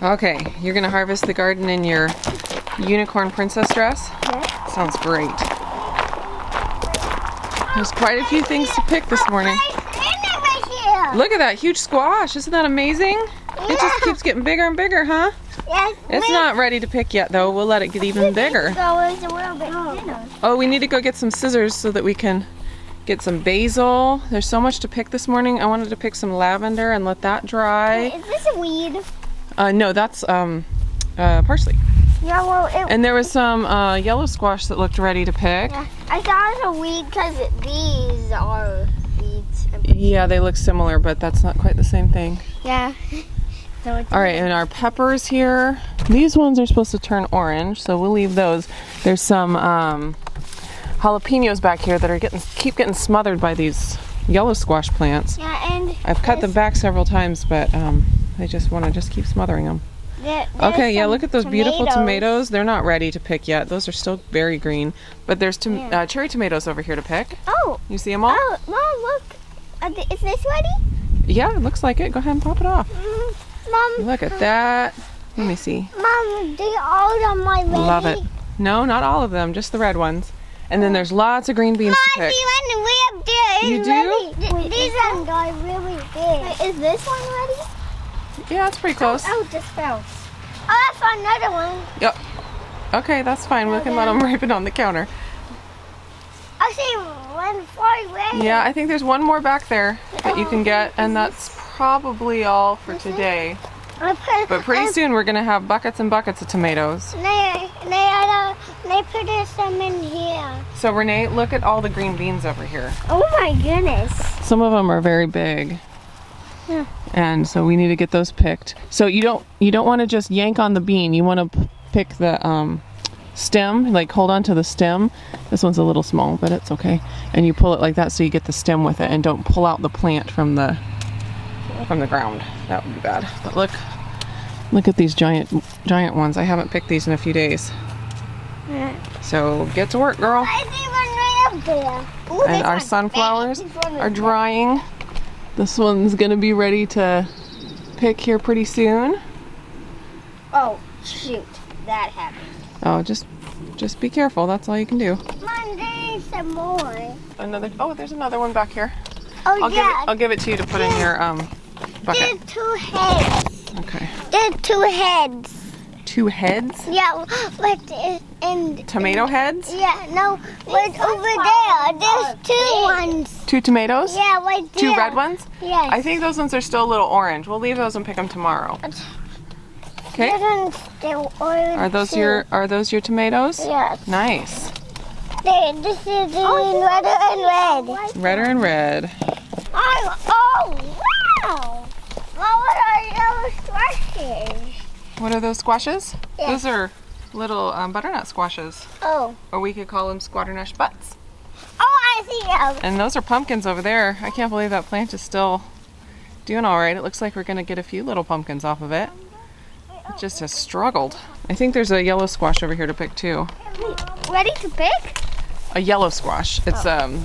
Okay, you're gonna harvest the garden in your unicorn princess dress? Yes. Sounds great. There's quite a few things to pick this morning. Look at that huge squash. Isn't that amazing? It just keeps getting bigger and bigger, huh? Yes. It's not ready to pick yet, though. We'll let it get even bigger. Oh, we need to go get some scissors so that we can get some basil. There's so much to pick this morning. I wanted to pick some lavender and let that dry. Is this a weed? No, that's parsley. Yeah, well, And there was some yellow squash that looked ready to pick. Yeah, I thought it was a weed because these are weeds. Yeah, they look similar, but that's not quite the same thing. Yeah. So All right, and our peppers here. These ones are supposed to turn orange, so we'll leave those. There's some jalapenos back here that are keep getting smothered by these yellow squash plants. Yeah, and I've cut them back several times, but I just want to keep smothering them. Okay, yeah, look at those beautiful tomatoes. They're not ready to pick yet. Those are still very green. But there's cherry tomatoes over here to pick. Oh. You see them all? Oh, Mom, look. Is this ready? Yeah, it looks like it. Go ahead and pop it off. Mom. Look at that. Let me see. Mom, they all are my ready. Love it. No, not all of them, just the red ones. And then there's lots of green beans to pick. Mom, way up there. You do? These ones are really big. Wait, is this one ready? Yeah, it's pretty close. Oh, just fell. Oh, that's another one. Yep. Okay, that's fine. We can let them ripen on the counter. I see one far away. Yeah, I think there's one more back there that you can get, and that's probably all for today. But pretty soon we're going to have buckets and buckets of tomatoes. They put some in here. So Renee, look at all the green beans over here. Oh my goodness. Some of them are very big. Yeah. And so we need to get those picked. So you don't want to just yank on the bean. You want to pick the stem, like hold on to the stem. This one's a little small, but it's okay. And you pull it like that so you get the stem with it, and don't pull out the plant from the ground. That would be bad. But look at these giant ones. I haven't picked these in a few days. Yeah. So get to work, girl. I see one right up there. Ooh, And our sunflowers are drying. This one's gonna be ready to pick here pretty soon. Oh, shoot. That happened. Oh, just be careful. That's all you can do. Mom, there's some more. There's another one back here. Oh, I'll give it to you to put in your bucket. There's 2 heads. Okay. There's 2 heads. 2 heads? Yeah, but and Tomato heads? yeah, no, but over there, there's 2 ones. 2 tomatoes? Yeah, right there. 2 red ones? Yes. I think those ones are still a little orange. We'll leave those and pick them tomorrow. Okay. This one's still orange. Are those your tomatoes? Yes. Nice. This is redder and red. Redder and red. Oh, wow! Well, what are those squashes? What are those squashes? Yes. Those are little butternut squashes. Oh. Or we could call them squatternush butts. Oh, I see them. And those are pumpkins over there. I can't believe that plant is still doing all right. It looks like we're going to get a few little pumpkins off of it. It just has struggled. I think there's a yellow squash over here to pick too. Ready to pick? A yellow squash. It's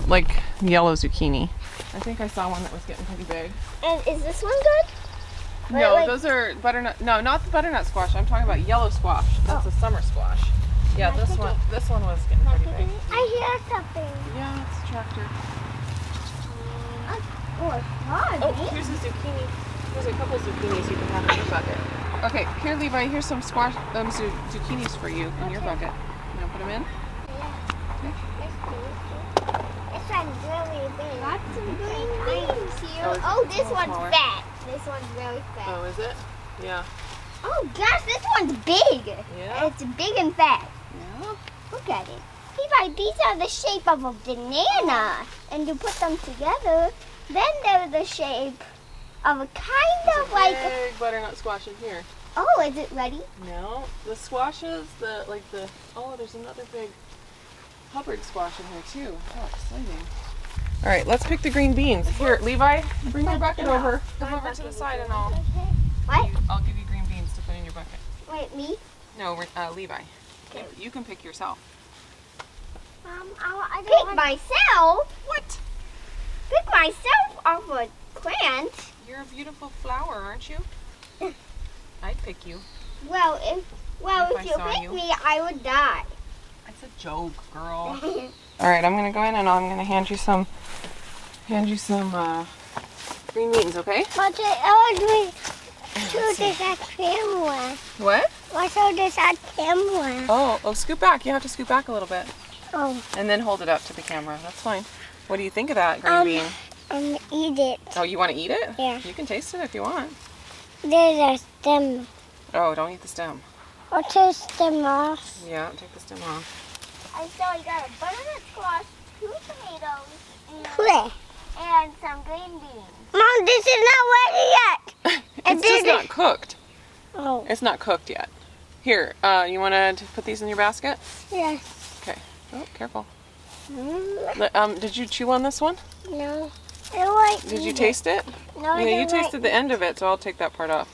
like yellow zucchini. I think I saw one that was getting pretty big. And is this one good? No, those are butternut. No, not the butternut squash. I'm talking about yellow squash. That's a summer squash. Yeah, this one was getting pretty big. I hear something. Yeah, it's a tractor. Oh, Here's a zucchini. There's a couple zucchinis you can have in your bucket. Okay, here, Levi. Here's some squash, zucchinis for you in your bucket. You want to put them in? Okay. This one's really big. Lots of green beans here. Oh, this one's fat. This one's really fat. Oh, is it? Yeah. Oh gosh, this one's big. Yeah. It's big and fat. Yeah. Look at it. Levi, these are the shape of a banana. And you put them together, then they're the shape of a kind of like... big butternut squash in here. Oh, is it ready? No, the squashes, there's another big Hubbard squash in here too. How exciting. All right, let's pick the green beans. Here, Levi, bring your bucket over. Come over to the side and I'll give you green beans to put in your bucket. Wait, me? No, Levi. Okay. You can pick yourself. I don't pick myself? What? Pick myself off a plant? You're a beautiful flower, aren't you? I'd pick you. Well, if I you saw pick you. me, I would die. It's a joke, girl. All right, I'm gonna go in and I'm gonna hand you some green beans, okay? But I would show this at camera. What? I show this at camera. Oh, scoot back. You have to scoot back a little bit. Oh. And then hold it up to the camera. That's fine. What do you think of that green bean? Eat it. Oh, you want to eat it? Yeah. You can taste it if you want. There's a stem. Oh, don't eat the stem. I'll take stem off. Yeah, take the stem off. I got a butternut squash, 2 tomatoes, and some green beans. Mom, this is not ready yet. It's just not cooked. Oh. It's not cooked yet. Here, you want to put these in your basket? Yes. Okay. Oh, careful. Mm. Did you chew on this one? No. I like Did you taste it? No, I Yeah, you don't tasted the end of it, so I'll take that part off.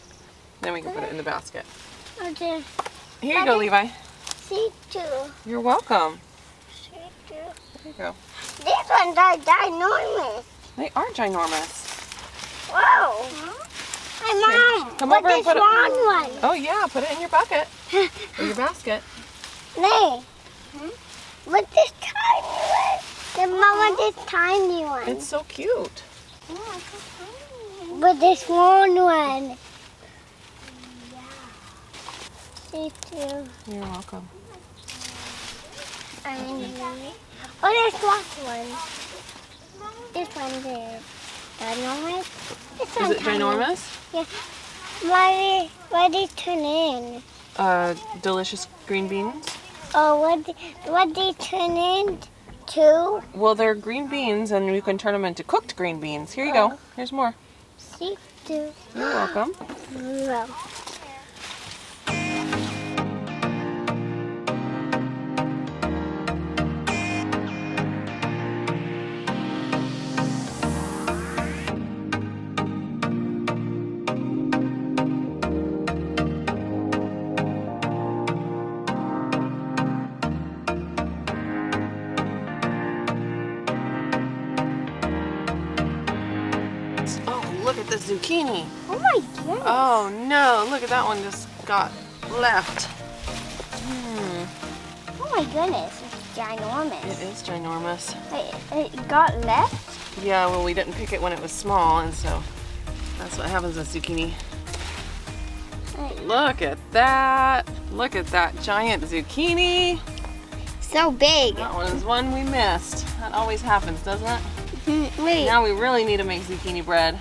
Then we can put it in the basket. Okay. Here you go, Levi. See too. You're welcome. See too. There you go. These ones are ginormous. They are ginormous. Whoa. Hey, Mom. Come put over and this put it. one. Oh yeah, put it in your bucket. Or your basket. There. With this tiny one. The Mama, this tiny one. It's so cute. With this small one. See too. You're welcome. Oh, there's last one. This one's there. Ginormous. This Is one's it ginormous? Yeah. Why they turn in? Delicious green beans. Oh, what they turn into? Well, they're green beans, and you can turn them into cooked green beans. Here you go. Here's more. See too. You're welcome. Well. Oh, look at the zucchini. Oh my goodness. Oh no, look at that one just got left. Oh my goodness. It's ginormous. It is ginormous. It got left? Yeah, well, we didn't pick it when it was small, and so that's what happens with zucchini. Look at that. Look at that giant zucchini. So big. That one is one we missed. That always happens, doesn't it? Wait, Now we really need to make zucchini bread.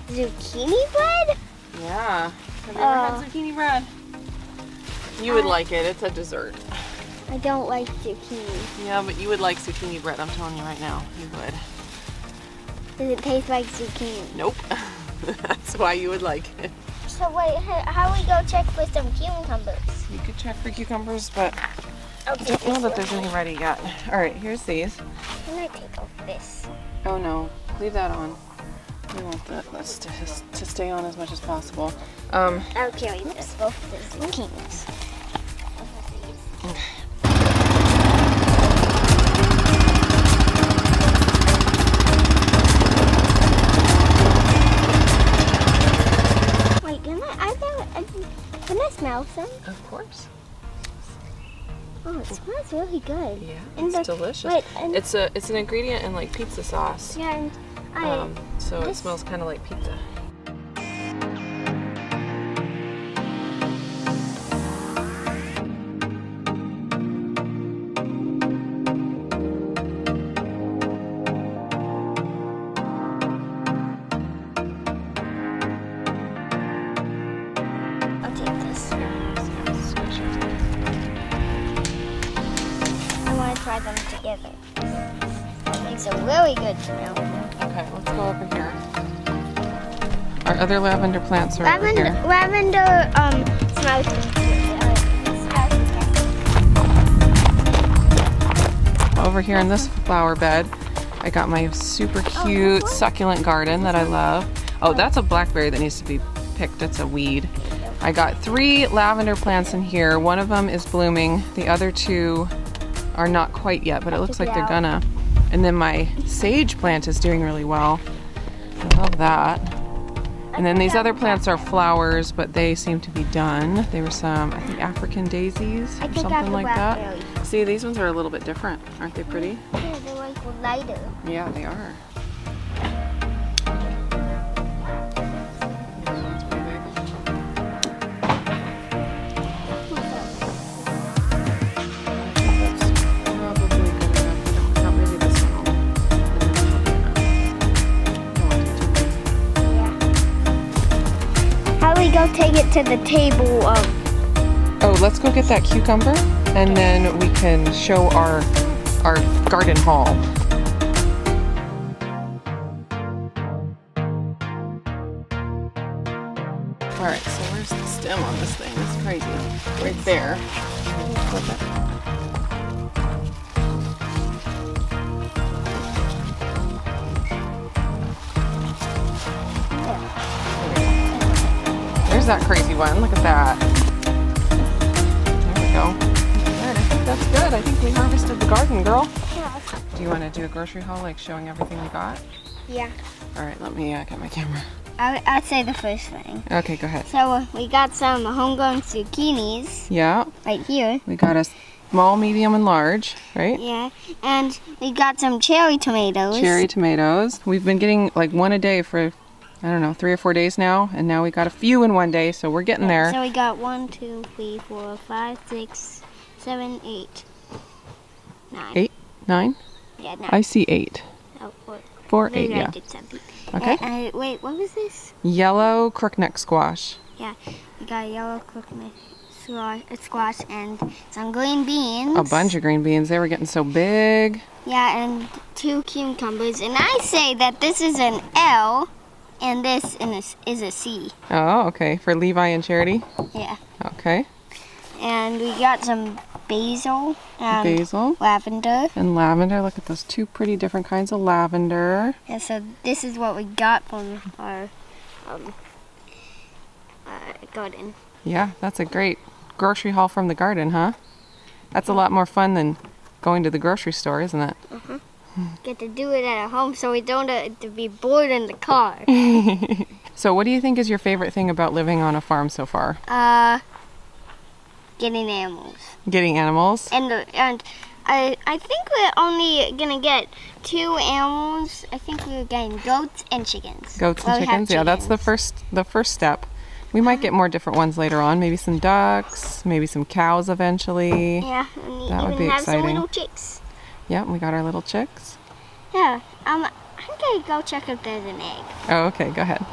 zucchini bread? Yeah. Have you ever had zucchini bread? You would like it. It's a dessert. I don't like zucchini. Yeah, but you would like zucchini bread. I'm telling you right now. You would. Does it taste like zucchini? Nope. That's why you would like it. So wait, how do we go check for some cucumbers? You could check for cucumbers, but I Okay, don't know that there's any ready yet. All right, here's these. Can I take off this? Oh no, leave that on. We want this to stay on as much as possible. I'll carry this, both the zucchinis. Wait, can I smell some? Of course. Oh, it smells really good. Yeah, And it's the- delicious. wait, and- It's an ingredient in like pizza sauce. Yeah, and So it this- smells kind of like pizza. I'll take this. I want to try them together. It makes a really good smell. Okay, let's go over here. Our other lavender plants are over here. Lavender smells Over here in this flower bed, I got my super cute succulent garden that I love. Oh, that's a blackberry that needs to be picked. It's a weed. I got 3 lavender plants in here. One of them is blooming. The other 2 are not quite yet, but it looks like they're gonna. And then my sage plant is doing really well. I love that. And then these other plants are flowers, but they seem to be done. They were some, I think, African daisies or something like that. See, these ones are a little bit different. Aren't they pretty? Yeah, they're like lighter. Yeah, they are. How do we go take it to the table of... Oh, let's go get that cucumber, and then we can show our garden haul. All right, so where's the stem on this thing? It's crazy. Right there. Flip it. There's that crazy one. Look at that. There we go. Good. I think that's good. I think we harvested the garden, girl. Yeah. Do you want to do a grocery haul, like showing everything we got? Yeah. All right, let me get my camera. I'd say the first thing. Okay, go ahead. So we got some homegrown zucchinis Yeah, right here. we got a small, medium, and large, right? Yeah. And we got some cherry tomatoes. Cherry tomatoes. We've been getting like one a day for, I don't know, 3 or 4 days now, and now we got a few in one day, so we're getting there. So we got 1, 2, 3, 4, 5, 6, 7, 8, 9. 8, 9? Yeah, 9. I see 8. Oh, 4. 4, Maybe 8, I yeah. did something. Okay. Wait, what was this? Yellow crookneck squash. Yeah, we got yellow coconut squash and some green beans. A bunch of green beans. They were getting so big. Yeah, and 2 cucumbers. And I say that this is an L and this is a C. Oh, okay. For Levi and Charity? Yeah. Okay. And we got some basil and Basil. lavender. And lavender. Look at those 2 pretty different kinds of lavender. And so this is what we got from our garden. Yeah, that's a great grocery haul from the garden, huh? That's a lot more fun than going to the grocery store, isn't it? Get to do it at home so we don't have to be bored in the car. So what do you think is your favorite thing about living on a farm so far? Getting animals. Getting animals? And I think we're only gonna get 2 animals. I think we're getting goats and chickens. Goats Well, and we have chickens? Yeah, that's the chickens. first step. We might get more different ones later on. Maybe some ducks, maybe some cows eventually. Yeah, and That would even be have exciting. some little chicks. Yeah, we got our little chicks. Yeah, I'm gonna go check if there's an egg. Oh, okay, go ahead.